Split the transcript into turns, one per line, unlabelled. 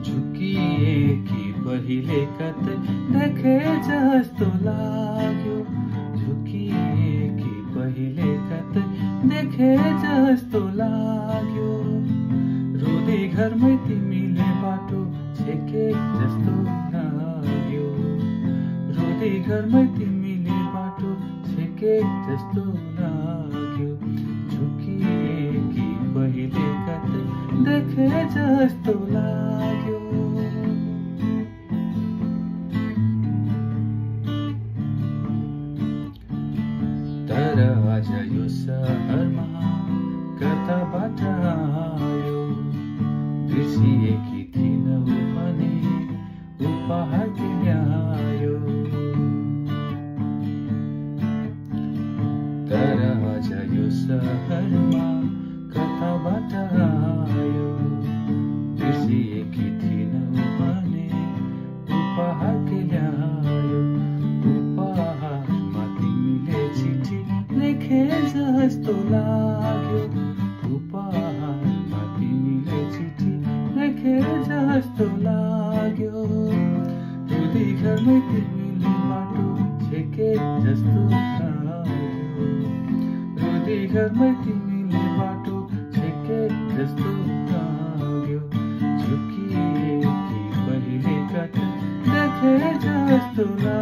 झुकिए कि पहिले कतै देखे जस्तो लाग्यो। झुकिए कि पहिले कतै देखे जस्तो लाग्यो। रुँदै घरमै तिमीले बाटो छेके जस्तो लाग्यो। रुँदै घरमै तिमीले बाटो छेके जस्तो लाग्यो। झुकिए कि पहिले कतै देखे जस्तो लाग्यो। तर आज यो सहरमा कताबाट आयो। बिर्सिएकी थिइनौ भने उपहार ल्यायो। तर आज यो सहरमा कताबाट आयो। बिर्सिएकी थिइनौ भने उपहार ल्यायो। उपहारमा तिमीले चिठी लेखे जस्तो लाग्यो। उपहारमा तिमीले चिठी लेखे जस्तो लाग्यो। रुँदै घरमै तिमीले बाटो छेके जस्तो लाग्यो। रुँदै घरमै तिमीले बाटो छेके जस्तो लाग्यो। झुकिए कि पहिले कतै देखे जस्तो लाग्यो।